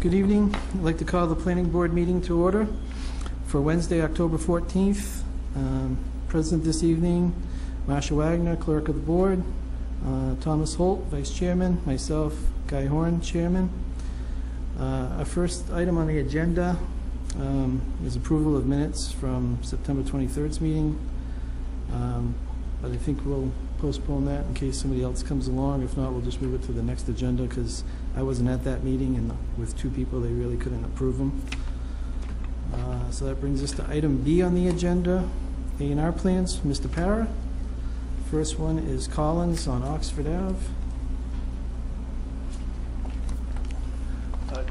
Good evening. I'd like to call the planning board meeting to order for Wednesday, October 14th. Present this evening, Marsha Wagner, clerk of the board, Thomas Holt, vice chairman, myself, Guy Horn, chairman. Our first item on the agenda is approval of minutes from September 23rd's meeting. But I think we'll postpone that in case somebody else comes along. If not, we'll just move it to the next agenda because I wasn't at that meeting, and with two people, they really couldn't approve them. So that brings us to item B on the agenda, A&R plans. Mr. Para. First one is Collins on Oxford Ave.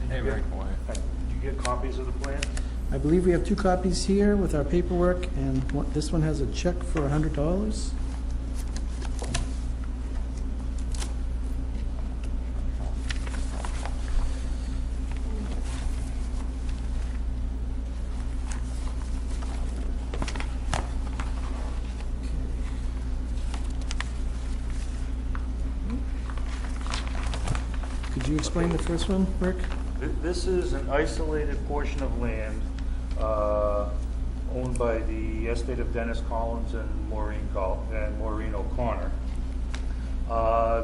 Hey, very quiet. Did you get copies of the plan? I believe we have two copies here with our paperwork, and this one has a check for $100. Could you explain the first one, Rick? This is an isolated portion of land owned by the estate of Dennis Collins and Maureen O'Connor.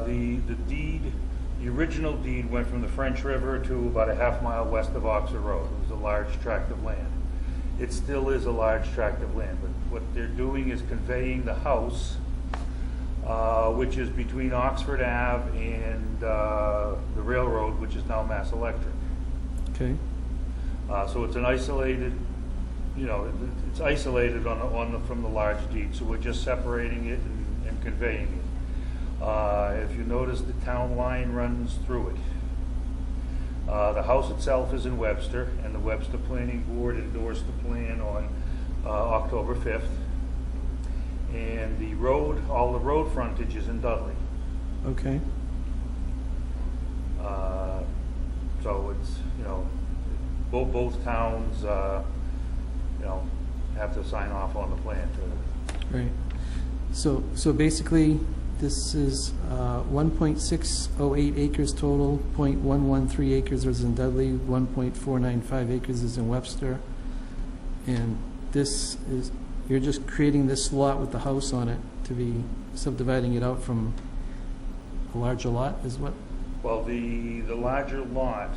The original deed went from the French River to about a half-mile west of Oxford Road. It was a large tract of land. It still is a large tract of land, but what they're doing is conveying the house, which is between Oxford Ave and the railroad, which is now Mass Electric. Okay. So it's an isolated, it's isolated from the large deed. So we're just separating it and conveying it. If you notice, the town line runs through it. The house itself is in Webster, and the Webster Planning Board endorsed the plan on October 5th. And the road, all the road frontage is in Dudley. Okay. So it's, both towns, have to sign off on the plan to. Right. So basically, this is 1.608 acres total, 0.113 acres is in Dudley, 1.495 acres is in Webster. And this is, you're just creating this lot with the house on it to be subdividing it out from a larger lot, is what? Well, the larger lot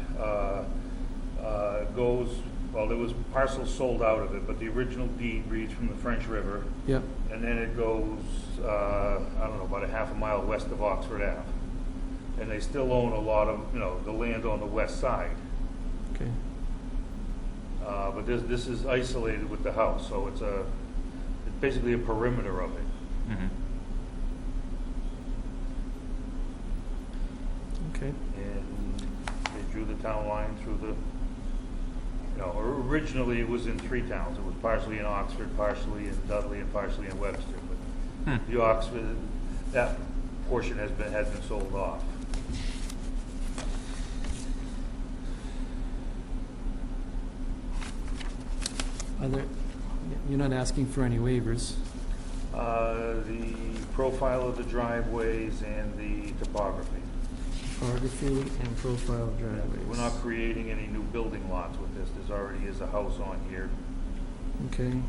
goes, well, there was parcels sold out of it, but the original deed reads from the French River. Yep. And then it goes, about a half a mile west of Oxford Ave. And they still own a lot of, the land on the west side. Okay. But this is isolated with the house, so it's basically a perimeter of it. Mm-hmm. Okay. And they drew the town line through the, originally it was in three towns. It was partially in Oxford, partially in Dudley, and partially in Webster. But the Oxford, that portion has been sold off. You're not asking for any waivers? The profile of the driveways and the topography. Topography and profile of driveways. We're not creating any new building lots with this. There already is a house on here. Okay.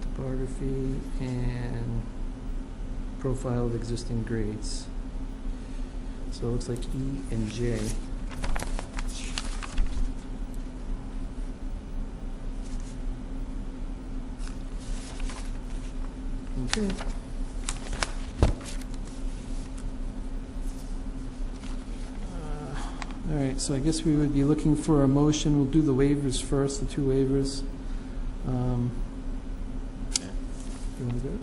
Topography and profile of existing grades. So it looks like E and J. Okay. All right, so I guess we would be looking for a motion. We'll do the waivers first, the two waivers. You want to do it?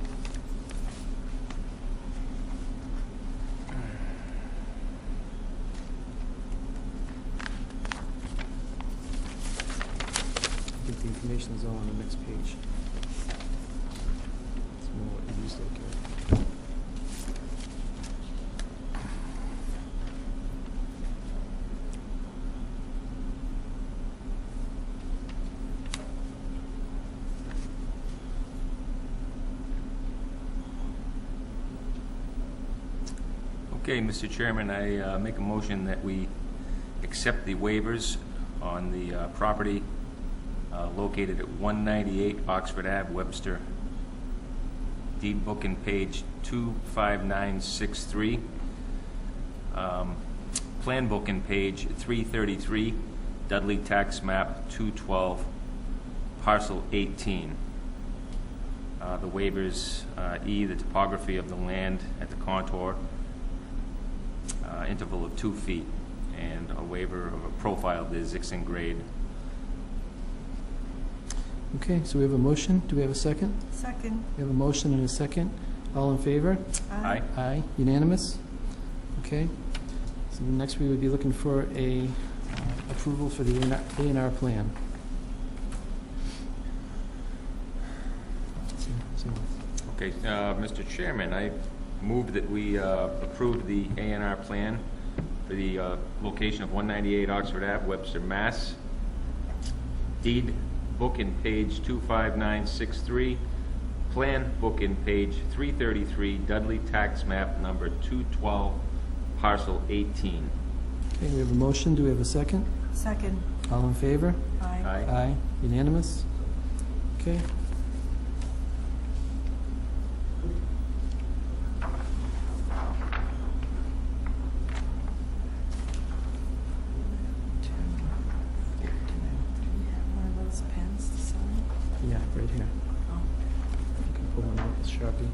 I think the information is all on the next page. It's more what you used to look at. Okay, Mr. Chairman, I make a motion that we accept the waivers on the property located at 198 Oxford Ave, Webster. Deed book in page 25963. Plan book in page 333. Dudley tax map 212, parcel 18. The waivers, E, the topography of the land at the contour, interval of 2 feet, and a waiver of a profile of the Zixon grade. Okay, so we have a motion. Do we have a second? Second. We have a motion and a second. All in favor? Aye. Aye. Unanimous? Okay. So next we would be looking for a approval for the A&R plan. Okay, Mr. Chairman, I move that we approve the A&R plan for the location of 198 Oxford Ave, Webster, Mass. Deed book in page 25963. Plan book in page 333. Dudley tax map number 212, parcel 18. Okay, we have a motion. Do we have a second? Second. All in favor? Aye. Aye. Unanimous? Okay. One of those pens to sign? Yeah, right here. Oh. You can pull one out with Sharpie.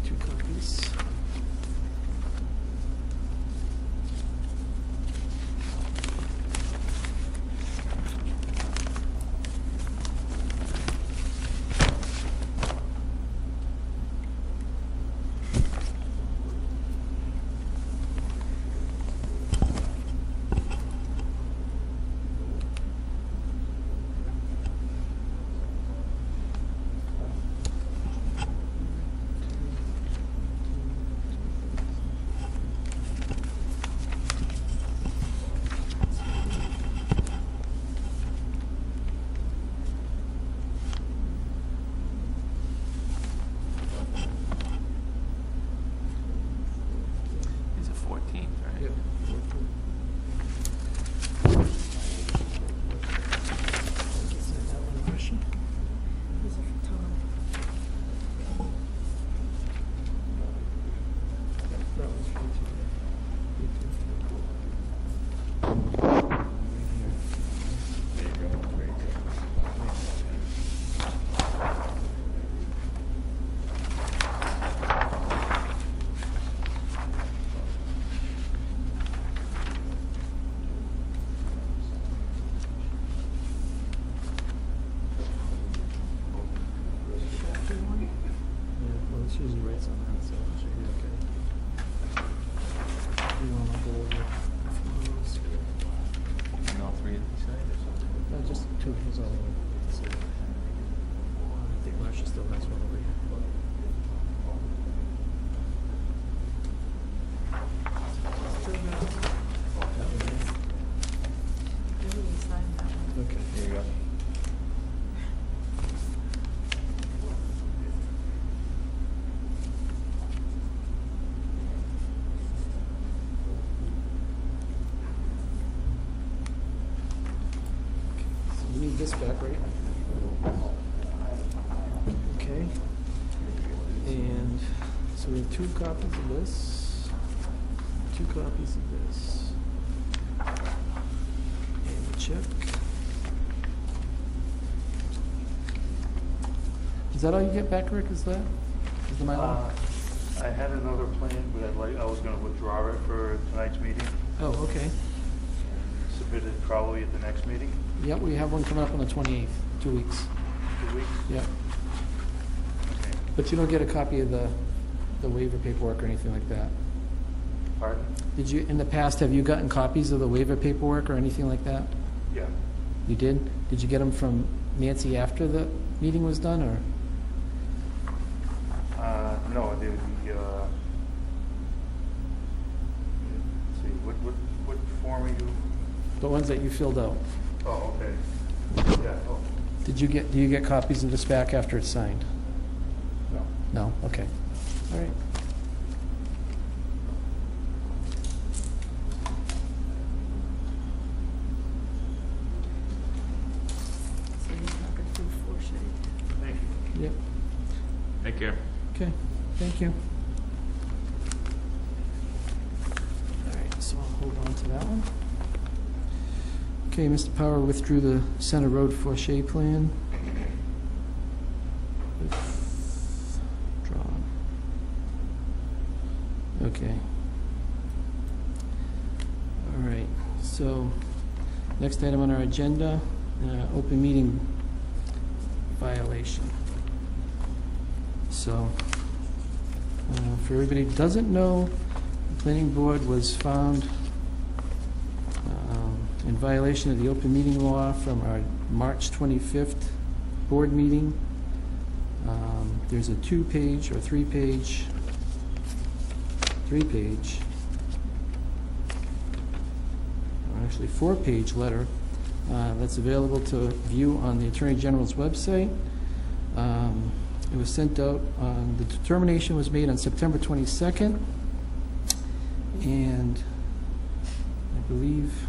Two copies. These are 14th, right? Yep. These are for Tom. There you go. Very good. Well, it's usually right on that, so it should be okay. You want to go over those? And all three of these signed or something? Just two, here's all of them. So, I think Marcia still has one over here. Still got one. That one there? Everyone signed that one. Okay. There you go. So you need this back, right? Okay. And so So we have 2 copies of this, 2 copies of this. And the check. Is that all you get back, Rick? Is the Mylar? I had another plan, but I was gonna withdraw it for tonight's meeting, Oh, okay. and submit it probably at the next meeting, Yep, we have one coming up on the 28th, 2 weeks. 2 weeks. Yep. Okay. But you don't get a copy of the waiver paperwork or anything like that? Pardon? Did you, in the past, have you gotten copies of the waiver paperwork or anything like that? Yeah. You did? Did you get them from Nancy after the meeting was done, or? No, they would be, let's see, what form are you? The ones that you filled out? Oh, okay. Yeah, oh, Do you get copies of this back after it's signed? no. No? Okay. All right. So he's not gonna do 4 shade. Thank you. Yep. Take care. Okay, thank you. All right, so I'll hold on to that one. Okay, Mr. Power withdrew the Center Road Forshey plan. Withdrawn. Okay. All right, so next item on our agenda, open meeting violation. So, for everybody who doesn't know, the planning board was found in violation of the open meeting law from our March 25th board meeting. There's a 2-page or 3-page, or actually 4-page letter that's available to view on the Attorney General's website. It was sent out, the determination was made on September 22nd, and I believe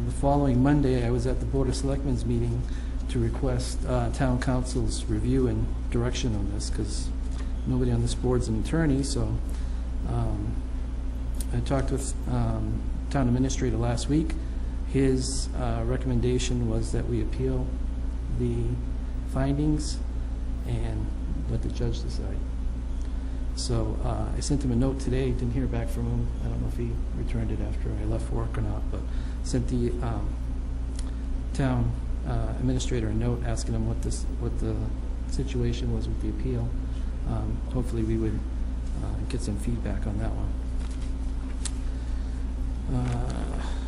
the following Monday, I was at the Board of Selectmen's meeting to request town council's review and direction on this, because nobody on this board's an attorney, so I talked with town administrator last week. His recommendation was that we appeal the findings and let the judge decide. So I sent him a note today, didn't hear back from him. I don't know if he returned it after I left work or not, but sent the town administrator a note asking him what the situation was with the appeal. Hopefully we would get some feedback on that one.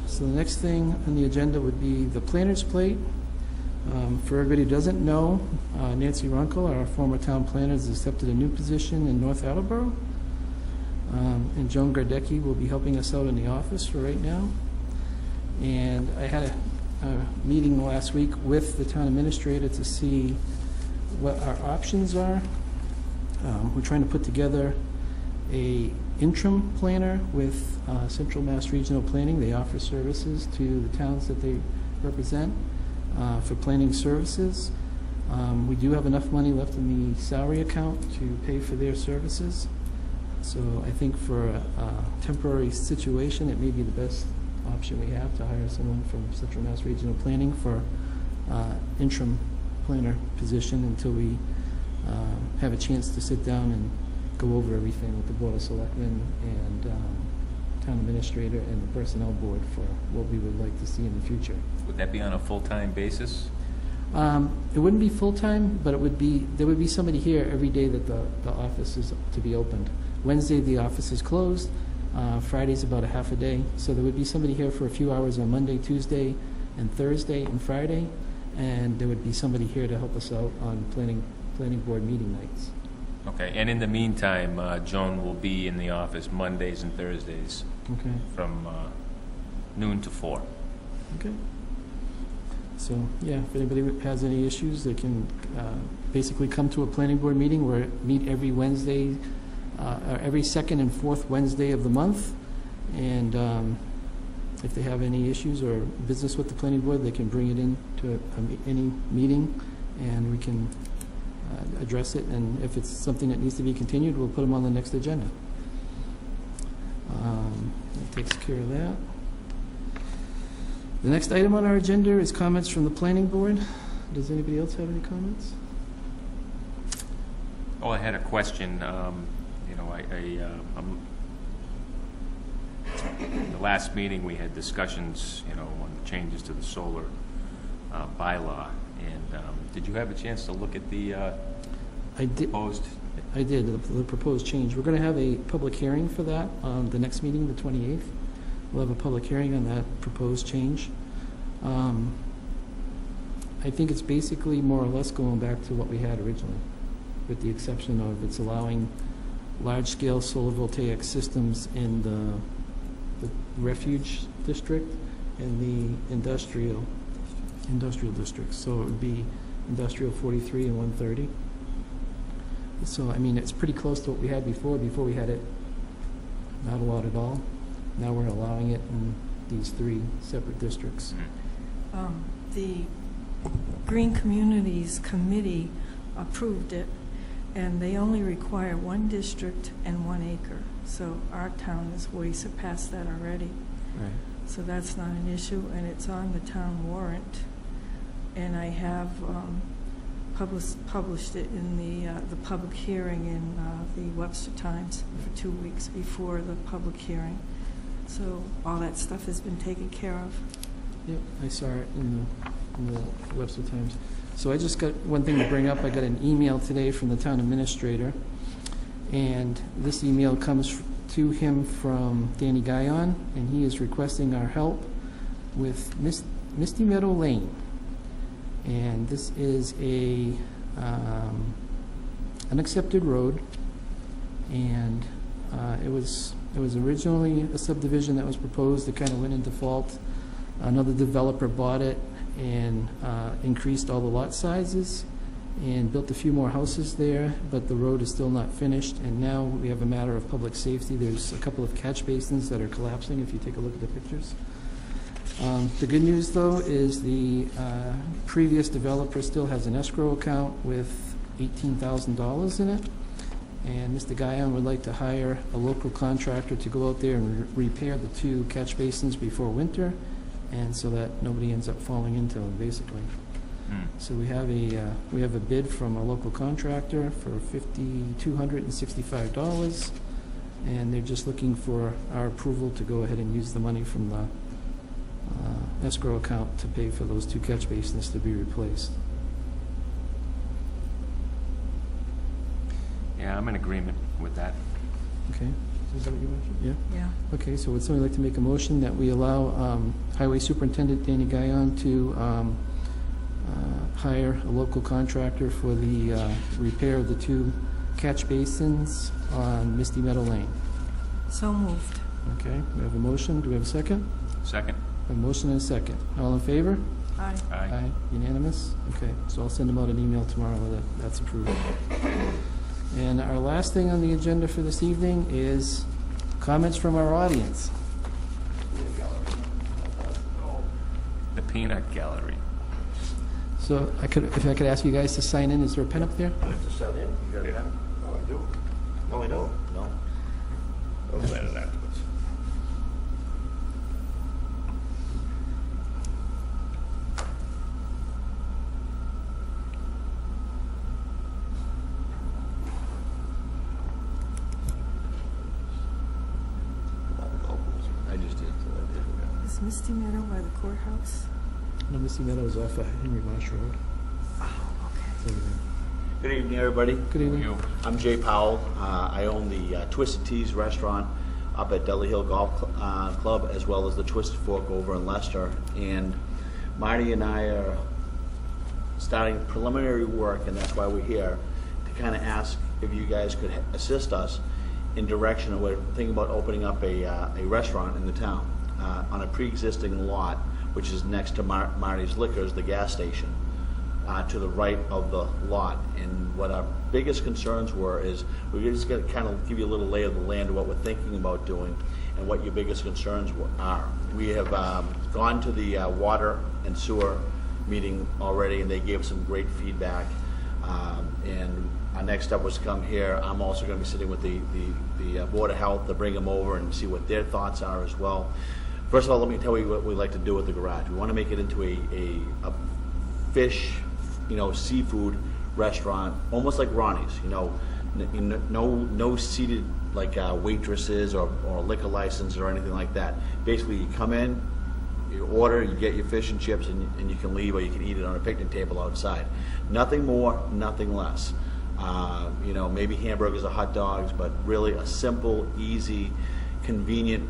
So the next thing on the agenda would be the planner's plate. For everybody who doesn't know, Nancy Runkle, our former town planner, has accepted a new position in North Attleboro. And Joan Gardecki will be helping us out in the office for right now. And I had a meeting last week with the town administrator to see what our options are. We're trying to put together a interim planner with Central Mass Regional Planning. They offer services to the towns that they represent for planning services. We do have enough money left in the salary account to pay for their services. So I think for a temporary situation, it may be the best option we have to hire someone from Central Mass Regional Planning for interim planner position until we have a chance to sit down and go over everything with the Board of Selectmen and town administrator and the personnel board for what we would like to see in the future. Would that be on a full-time basis? It wouldn't be full-time, but there would be somebody here every day that the office is to be opened. Wednesday, the office is closed. Friday's about a half a day. So there would be somebody here for a few hours on Monday, Tuesday, and Thursday, and Friday. And there would be somebody here to help us out on planning board meeting nights. Okay, and in the meantime, Joan will be in the office Mondays and Thursdays Okay. from noon to 4. Okay. So, yeah, if anybody has any issues, they can basically come to a planning board meeting. We meet every Wednesday, every second and fourth Wednesday of the month. And if they have any issues or business with the planning board, they can bring it in to any meeting, and we can address it, and if it's something that needs to be continued, we'll put them on the next agenda. That takes care of that. The next item on our agenda is comments from the planning board. Does anybody else have any comments? Oh, I had a question. The last meeting, we had discussions, on changes to the solar bylaw. And did you have a chance to look at the I did. proposed? I did, the proposed change. We're going to have a public hearing for that on the next meeting, the 28th. We'll have a public hearing on that proposed change. I think it's basically more or less going back to what we had originally, with the exception of it's allowing large-scale solar voltaic systems in the refuge district and the industrial districts. So it would be industrial 43 and 130. So, I mean, it's pretty close to what we had before. Before we had it not a lot at all. Now we're allowing it in these 3 separate districts. The Green Communities Committee approved it, and they only require 1 district and 1 acre. So our town has way surpassed that already. Right. So that's not an issue, and it's on the town warrant. And I have published it in the public hearing in the Webster Times for 2 weeks before the public hearing. So all that stuff has been taken care of. Yep, I saw it in the Webster Times. So I just got one thing to bring up. I got an email today from the town administrator, and this email comes to him from Danny Guyon, and he is requesting our help with Misty Meadow Lane. And this is a unaccepted road, and it was originally a subdivision that was proposed. It kind of went into default. Another developer bought it and increased all the lot sizes and built a few more houses there, but the road is still not finished. And now we have a matter of public safety. There's a couple of catch basins that are collapsing if you take a look at the pictures. The good news, though, is the previous developer still has an escrow account with $18,000 in it, and Mr. Guyon would like to hire a local contractor to go out there and repair the 2 catch basins before winter, and so that nobody ends up falling into them, basically. So we have a bid from a local contractor for $5,265, and they're just looking for our approval to go ahead and use the money from the escrow account to pay for those 2 catch basins to be replaced. Yeah, I'm in agreement with that. Okay, is that what you mentioned? Yeah? Yeah. Okay, so would somebody like to make a motion that we allow Highway Superintendent Danny Guyon to hire a local contractor for the repair of the 2 catch basins on Misty Meadow Lane? So moved. Okay, we have a motion. Do we have a second? Second? A motion and a second. All in favor? Aye. Aye. Unanimous? Okay, so I'll send them out an email tomorrow that that's approved. And our last thing on the agenda for this evening is comments from our audience. The Peanut Gallery. So if I could ask you guys to sign in, is there a pen up there? To sign in? You got a pen? Oh, I do. No, I don't. No. I'll sign it afterwards. I just did. Is Misty Meadow by the courthouse? No, Misty Meadows off Henry Marsh Road. Oh, okay. It's over there. Good evening, everybody. Good evening. You. I'm Jay Powell. I own the Twisted Teas restaurant up at Dudley Hill Golf Club, as well as the Twisted Fork over in Leicester. And Marty and I are starting preliminary work, and that's why we're here, to kind of ask if you guys could assist us in direction of we're thinking about opening up a restaurant in the town on a pre-existing lot, which is next to Marty's Liquors, the gas station, to the right of the lot. And what our biggest concerns were is we're just going to kind of give you a little lay of the land of what we're thinking about doing and what your biggest concerns are. We have gone to the water and sewer meeting already, and they gave some great feedback. And our next step was to come here. I'm also going to be sitting with the Board of Health to bring them over and see what their thoughts are as well. First of all, let me tell you what we like to do with the garage. We want to make it into a fish, seafood restaurant, almost like Ronnie's. No seated like waitresses or liquor license or anything like that. Basically, you come in, you order, you get your fish and chips, and you can leave, or you can eat it on a picnic table outside. Nothing more, nothing less. Maybe hamburgers or hot dogs, but really a simple, easy, convenient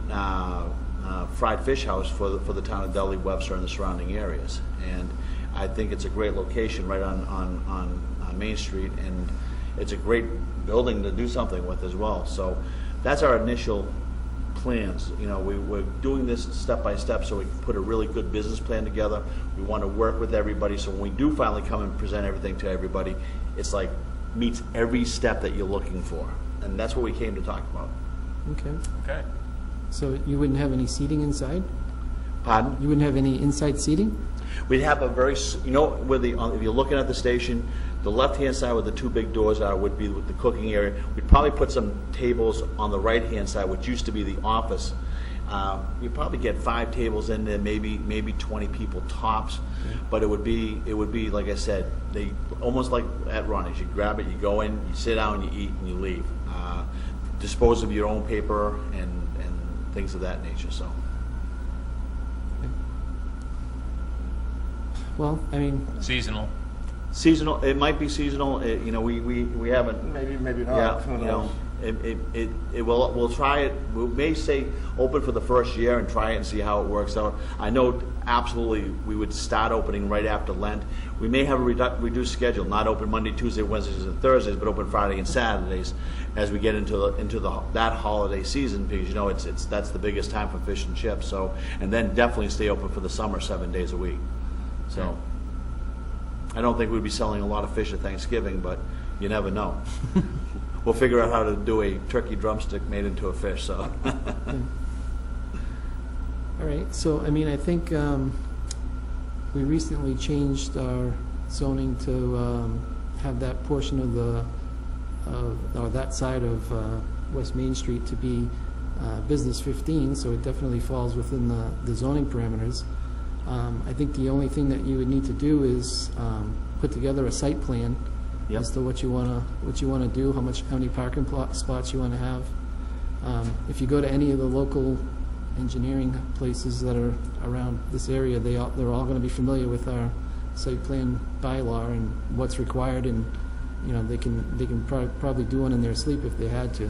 fried fish house for the town of Dudley, Webster, and the surrounding areas. And I think it's a great location right on Main Street, and it's a great building to do something with as well. So that's our initial plans. We're doing this step by step so we can put a really good business plan together. We want to work with everybody, so when we do finally come and present everything to everybody, it's like meets every step that you're looking for. And that's what we came to talk about. Okay. So you wouldn't have any seating inside? Pardon? You wouldn't have any inside seating? We'd have a very, if you're looking at the station, the left-hand side where the two big doors are would be with the cooking area. We'd probably put some tables on the right-hand side, which used to be the office. We'd probably get 5 tables in there, maybe 20 people tops. Okay. But it would be like I said, they almost like at Ronnie's. You grab it, you go in, you sit down, you eat, and you leave. Dispose of your own paper and things of that nature. So. Well, I mean, Seasonal. Seasonal. It might be seasonal. We haven't. Maybe not. Yeah. Who knows? We'll try it. We may say open for the first year and try it and see how it works out. I know absolutely we would start opening right after Lent. We may have a reduced schedule, not open Monday, Tuesday, Wednesdays, and Thursdays, but open Friday and Saturdays as we get into that holiday season, because that's the biggest time for fish and chips. So, and then definitely stay open for the summer 7 days a week. So I don't think we'd be selling a lot of fish at Thanksgiving, but you never know. We'll figure out how to do a turkey drumstick made into a fish. So. All right. So, I mean, I think we recently changed our zoning to have that portion or that side of West Main Street to be Business 15, so it definitely falls within the zoning parameters. I think the only thing that you would need to do is put together a site plan as to what you want to do, how many parking spots you want to have. If you go to any of the local engineering places that are around this area, they're all going to be familiar with our site plan bylaw and what's required, and they can probably do one in their sleep if they had to.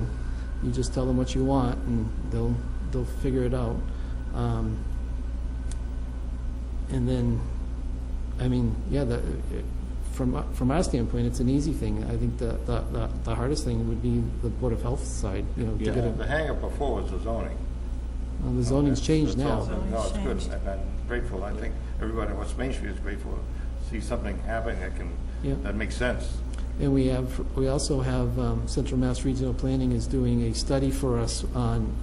You just tell them what you want, and they'll figure it out. And then, I mean, from our standpoint, it's an easy thing. I think the hardest thing would be the Board of Health side. The hang-up before was the zoning. Well, the zoning's changed now. No, it's good, and I'm grateful. I think everybody on West Main Street is grateful to see something happening that makes sense. And we also have Central Mass Regional Planning is doing a study for us on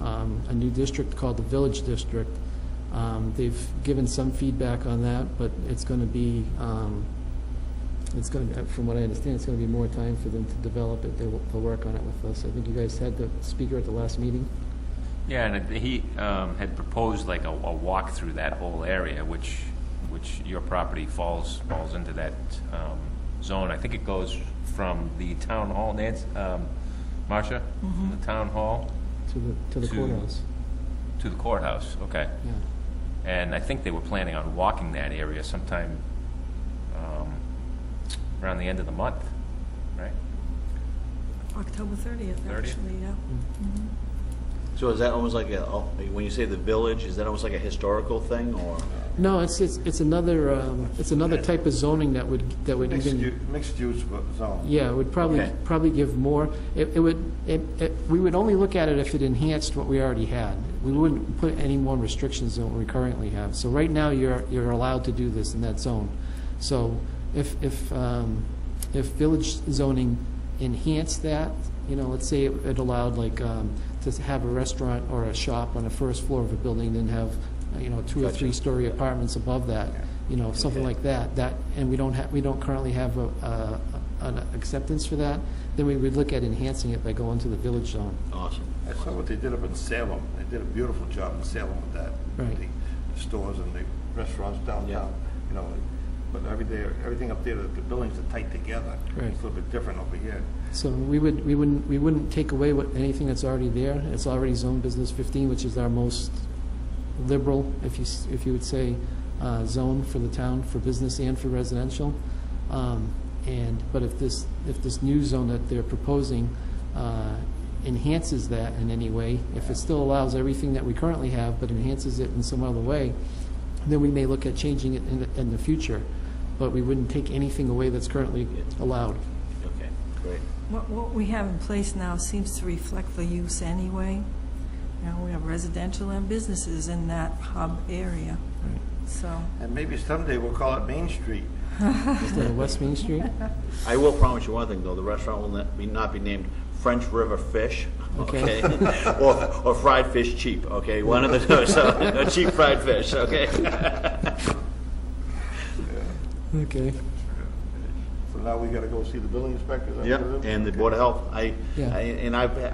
a new district called the Village District. They've given some feedback on that, but it's going to be, from what I understand, it's going to be more time for them to develop it. They'll work on it with us. I think you guys had the speaker at the last meeting. Yeah, and he had proposed like a walk through that whole area, which your property falls into that zone. I think it goes from the town hall, Marcia, the town hall to the courthouse. To the courthouse. Okay. Yeah. And I think they were planning on walking that area sometime around the end of the month, right? October 30th, actually, yeah. Mm-hmm. So is that almost like when you say the village, is that almost like a historical thing, or? No, it's another type of zoning that would mixed use zone. Yeah, it would probably give more. We would only look at it if it enhanced what we already had. We wouldn't put any more restrictions than what we currently have. So right now you're allowed to do this in that zone. So if village zoning enhanced that, let's say it allowed to have a restaurant or a shop on the first floor of a building, then have 2 or 3 story apartments above that, something like that. And we don't currently have a an acceptance for that, then we would look at enhancing it by going to the village zone. Awesome. I saw what they did up in Salem. They did a beautiful job in Salem with that. Right. The stores and the restaurants downtown, you know, but everything up there, the buildings are tight together. Right. It's a little bit different over here. So we wouldn't take away anything that's already there. It's already zone business 15, which is our most liberal, if you would say, zone for the town for business and for residential. But if this new zone that they're proposing enhances that in any way, if it still allows everything that we currently have but enhances it in some other way, then we may look at changing it in the future. But we wouldn't take anything away that's currently allowed. Okay, great. What we have in place now seems to reflect the use anyway. You know, we have residential and businesses in that hub area, so. And maybe someday we'll call it Main Street. Instead of West Main Street? I will promise you one thing, though. The restaurant will not be named French River Fish, okay? or Fried Fish Cheap, okay? One of the two, so no cheap fried fish, okay? Okay. So now we gotta go see the building inspector? Is that Yep, what it is? and the Board of Health. Yeah.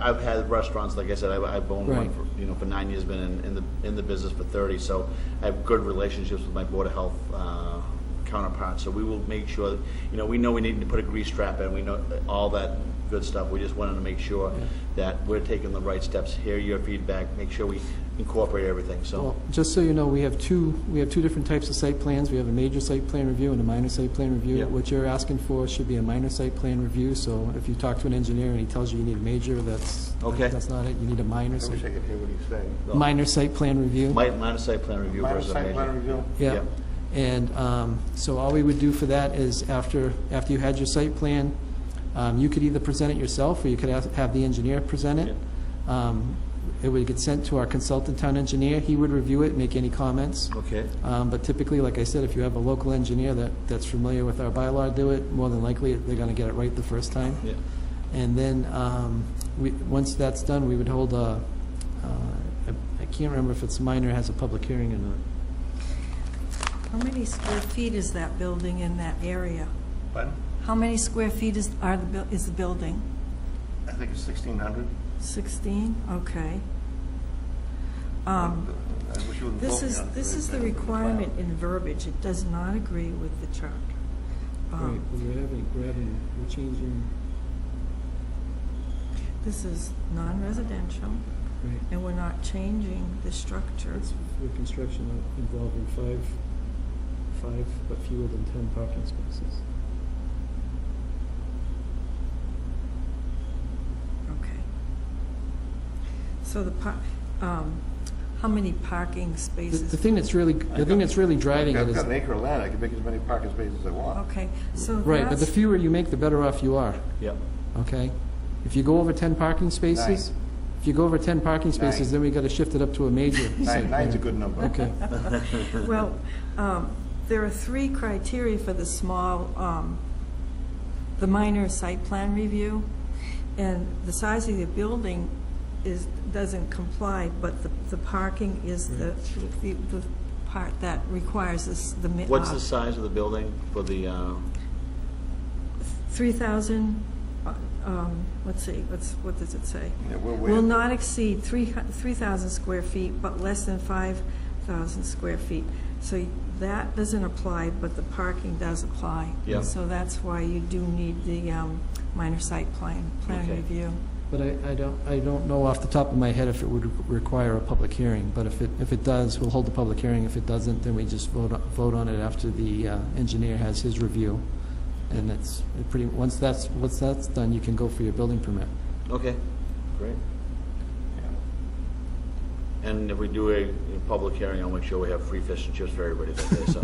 I've had restaurants, like I said, I've owned Right. one for 9 years, been in the business for 30, so I have good relationships with my Board of Health counterparts. So we will make sure, we know we need to put a grease trap in, we know all that good stuff. We just wanted to make sure that we're taking the right steps, hear your feedback, make sure we incorporate everything, so. Well, just so you know, we have two different types of site plans. We have a major site plan review and a minor site plan review. Yep. What you're asking for should be a minor site plan review, so if you talk to an engineer and he tells you need a major, that's not it. You need a minor I wish I site, could hear what he's saying. minor site plan review. Minor site plan review Minor versus a site major. plan review? Yeah. Yep. And so all we would do for that is after you had your site plan, you could either present it yourself or you could have the engineer present it. It would get sent to our consultant town engineer. He would review it, make any comments. Okay. But typically, like I said, if you have a local engineer that's familiar with our bylaw do it, more than likely they're going to get it right the first time. Yeah. And then once that's done, we would hold I can't remember if it's minor, has a public hearing or not. How many square feet is that building in that area? Pardon? How many square feet is the building? I think it's 1,600. 16? Okay. I wish you wouldn't This vote me is on it. this is the requirement in verbiage. It does not agree with the charter. Right, we're changing, This is non-residential, right, and we're not changing the structure. it's for construction involving five, but fewer than 10 parking spaces. Okay. So how many parking spaces? The thing that's really driving it I've is, got an acre of land, I can make as many parking spaces as I want. Okay, so right, but the that's, fewer you make, the better off you are, Yep. okay? If you go over 10 parking spaces, if you go over 10 parking spaces, Nine. then we got to shift it up to a major. site Nine's a plan. good number. Okay, well, there are 3 criteria for the the minor site plan review, and the size of the building doesn't comply, but the parking is the part that requires the. What's the size of the building for the, 3,000, let's see, what does it say? Yeah, we're way Will up. not exceed 3,000 square feet, but less than 5,000 square feet. So that doesn't apply, but the parking does apply. Yeah. So that's why you do need the minor site plan Okay. review. but I don't know off the top of my head if it would require a public hearing, but if it does, we'll hold the public hearing. If it doesn't, then we just vote on it after the engineer has his review. And it's pretty, once that's done, you can go for your building permit. okay, great. And if we do a public hearing, I'll make sure we have free fish and chips for everybody that day, so.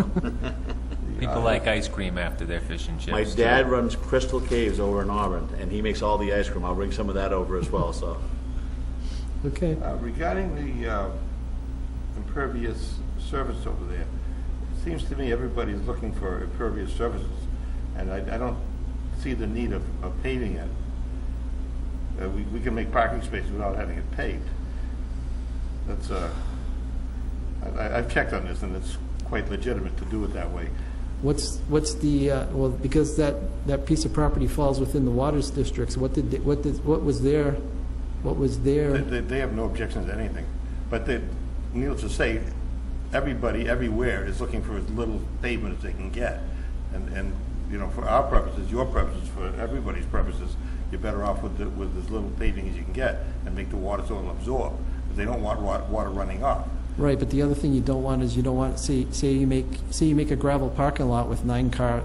People like ice cream after their fish and chips. My too. dad runs Crystal Caves over in Auburn, and he makes all the ice cream. I'll bring some of that over as well, so. Okay. Regarding the impervious surface over there, it seems to me everybody's looking for impervious surfaces, and I don't see the need of paving it. We can make parking spaces without having it paved. That's, I've checked on this, and it's quite legitimate to do it that way. What's the, well, because that piece of property falls within the waters districts, what was their, They have no objections to anything, but needless to say, everybody, everywhere is looking for as little pavement as they can get. And, you know, for our purposes, your purposes, for everybody's purposes, you're better off with as little paving as you can get and make the water so it'll absorb. But they don't want water running off. right, but the other thing you don't want is you don't want, say you make a gravel parking lot with nine car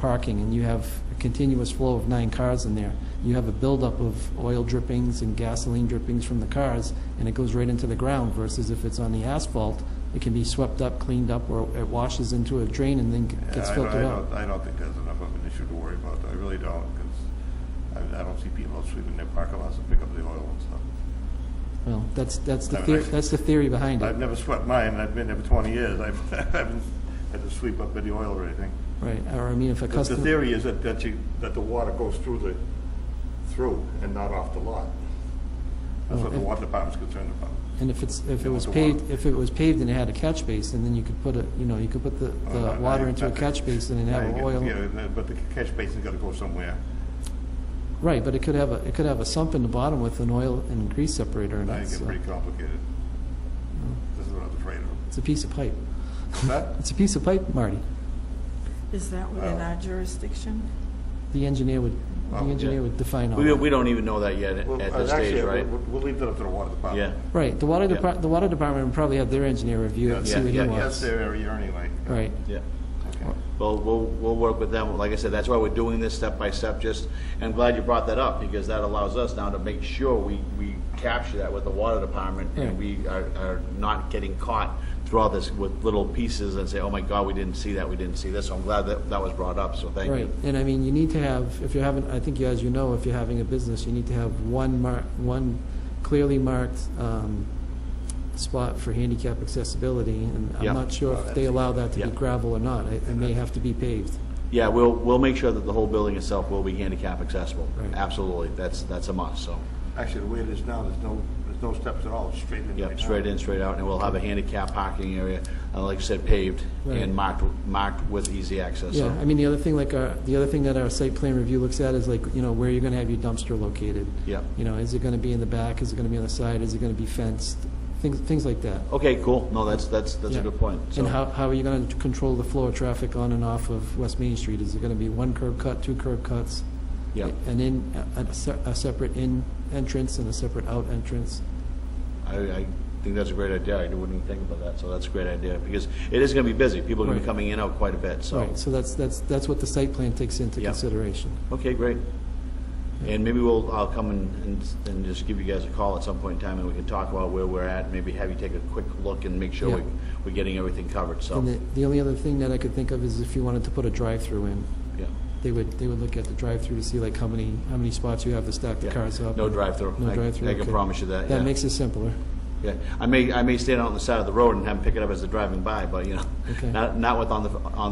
parking, and you have a continuous flow of 9 cars in there. You have a buildup of oil drippings and gasoline drippings from the cars, and it goes right into the ground, versus if it's on the asphalt, it can be swept up, cleaned up, or it washes into a drain and then gets filtered out. I don't think there's enough of an issue to worry about. I really don't, because I don't see people out sweeping their parking lots to pick up the oil and stuff. Well, that's the theory behind I've it. never swept mine. I've been there for 20 years. I haven't had to sweep up any oil or anything. Right, or I mean, if a The customer... theory is that the water goes through and not off the lot. That's what the water department's concerned about. And if it was the paved, water. if it was paved and it had a catch basin, then you could put the water into a catch basin and have oil. Yeah, but the catch basin's got to go somewhere. Right, but it could have a sump in the bottom with an oil and grease separator in Now it. you get So pretty complicated. This is what I was afraid of. it's a piece of pipe. What's that? It's a piece of pipe, Marty. Is that within our jurisdiction? The engineer would define all that. We don't even know that yet at this stage, Actually, right? we'll leave that up to the water department. Yeah. Right, the water department would probably have their engineer review it and see what he That's wants. their area anyway. Right. Yeah. Okay. Well, we'll work with them. Like I said, that's why we're doing this step by step. And I'm glad you brought that up, because that allows us now to make sure we capture that with the water department, and we are not getting caught through all this with little pieces and say, oh my God, we didn't see that, we didn't see this. So I'm glad that was brought up, so thank Right, you. and I mean, you need to have, if you're having, I think as you know, if you're having a business, you need to have one clearly marked spot for handicap accessibility, and I'm Yeah. not sure if they allow that to be Yeah. gravel or not. It may have to be paved. Yeah, we'll make sure that the whole building itself will be handicap accessible. Right. Absolutely, that's a must, so. Actually, the way it is now, there's no steps at all, it's straight in right now. Yep, straight in, straight out, and we'll have a handicap parking area, like I said, paved Right. and marked with easy access. Yeah, So, I mean, the other thing that our site plan review looks at is like, where you're gonna have your dumpster located. Yeah. Is it gonna be in the back, is it gonna be on the side, is it gonna be fenced, things like that. okay, cool. No, that's Yeah. a good point. So, And how are you going to control the flow of traffic on and off of West Main Street? Is it going to be one curb cut, 2 curb cuts? Yeah. A separate in entrance and a separate out entrance? I think that's a great idea. I wouldn't even think about that, so that's a great idea, because it is going to be busy. People are going to be Right. coming in and out quite a bit, so. Right, so that's what the site plan takes into Yeah. consideration. Okay, great. And maybe I'll come and just give you guys a call at some point in time, and we can talk about where we're at, maybe have you take a quick look and make sure Yeah. we're getting everything covered, so. And the only other thing that I could think of is if you wanted to put a drive-through in, Yeah. they would look at the drive-through to see like how many spots you have to stack the Yeah. cars up. No drive-through. No drive-through. I can okay. promise you that, yeah. That makes it simpler. Yeah, I may stand out on the side of the road and have them pick it up as they're driving by, but, Okay. not with on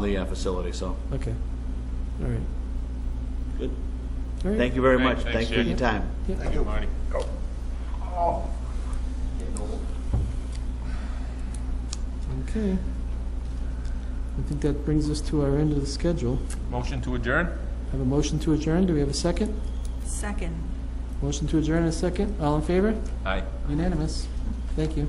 the facility, so. Okay. All right. Good. All right. Thank you very Thanks, much. Thanks for Jim. your time. Yeah. Thank you, Marty. Okay. I think that brings us to our end of the schedule. Motion to adjourn? Have a motion to adjourn. Do we have a second? Second. Motion to adjourn and a second. All in favor? Aye. Unanimous. Thank you.